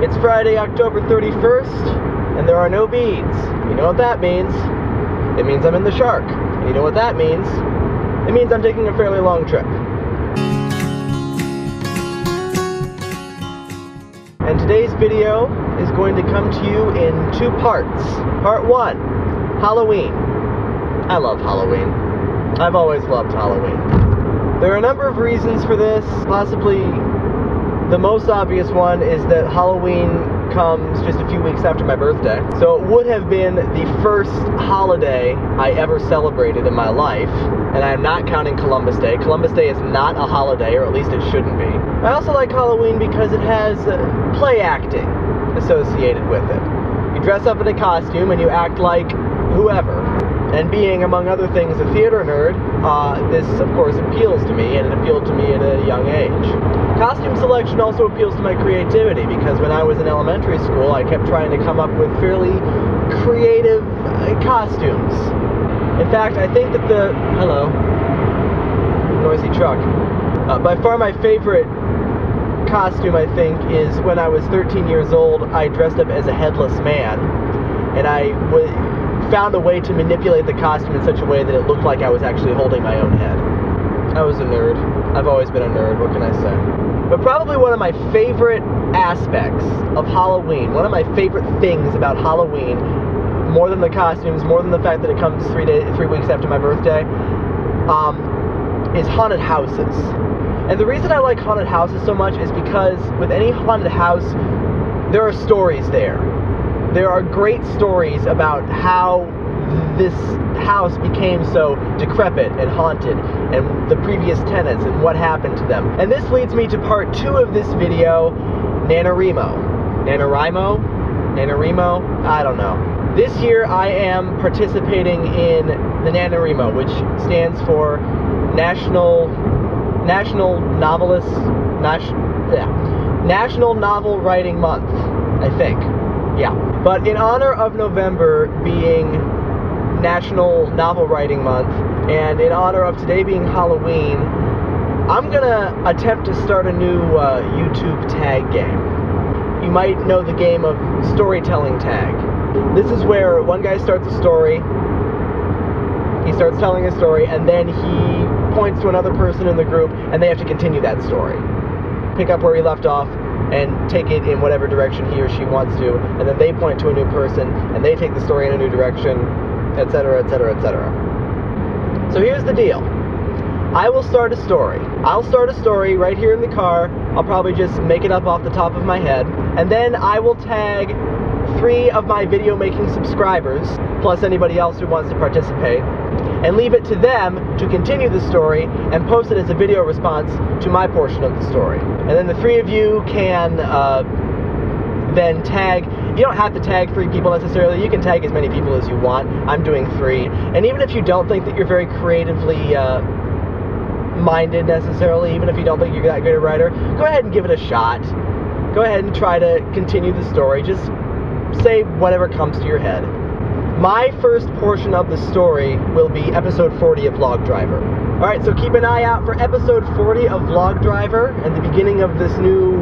It's Friday, October 31st, and there are no beads. You know what that means? It means I'm in the shark. And you know what that means? It means I'm taking a fairly long trip. And today's video is going to come to you in two parts. Part one, Halloween. I love Halloween. I've always loved Halloween. There are a number of reasons for this. Possibly the most obvious one is that Halloween comes just a few weeks after my birthday. So it would have been the first holiday I ever celebrated in my life. And I am not counting Columbus Day. Columbus Day is not a holiday, or at least it shouldn't be. I also like Halloween because it has play acting associated with it. You dress up in a costume and you act like whoever. And being, among other things, a theater nerd, this, of course, appeals to me, and it appealed to me at a young age. Costume selection also appeals to my creativity, because when I was in elementary school, I kept trying to come up with fairly creative costumes. In fact, I think that hello, noisy truck. By far my favorite costume, I think, is when I was 13 years old, I dressed up as a headless man, and I found a way to manipulate the costume in such a way that it looked like I was actually holding my own head. I was a nerd. I've always been a nerd, what can I say? But probably one of my favorite aspects of Halloween, one of my favorite things about Halloween, more than the costumes, more than the fact that it comes 3 weeks after my birthday, is haunted houses. And the reason I like haunted houses so much is because with any haunted house, there are stories there. There are great stories about how this house became so decrepit and haunted, and the previous tenants and what happened to them. And this leads me to part two of this video, NaNoWriMo. NaNoWriMo? I don't know. This year I am participating in the NaNoWriMo, which stands for National Novel Writing Month, I think. Yeah. But in honor of November being National Novel Writing Month, and in honor of today being Halloween, I'm gonna attempt to start a new YouTube tag game. You might know the game of storytelling tag. This is where one guy starts a story, he starts telling a story, and then he points to another person in the group, and they have to continue that story. Pick up where he left off, and take it in whatever direction he or she wants to, and then they point to a new person, and they take the story in a new direction, etc., etc., etc. So here's the deal. I will start a story. I'll start a story right here in the car. I'll probably just make it up off the top of my head, and then I will tag 3 of my video making subscribers, plus anybody else who wants to participate, and leave it to them to continue the story and post it as a video response to my portion of the story. And then the 3 of you can then tag. You don't have to tag 3 people necessarily. You can tag as many people as you want. I'm doing 3. And even if you don't think that you're very creatively minded necessarily, even if you don't think you're that great a writer, go ahead and give it a shot. Go ahead and try to continue the story. Just say whatever comes to your head. My first portion of the story will be episode 40 of Vlog Driver. Alright, so keep an eye out for episode 40 of Vlog Driver and the beginning of this new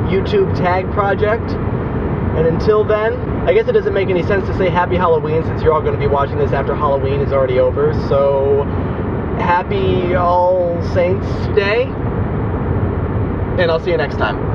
YouTube tag project. And until then, I guess it doesn't make any sense to say Happy Halloween since you're all going to be watching this after Halloween is already over. So, Happy All Saints Day, and I'll see you next time.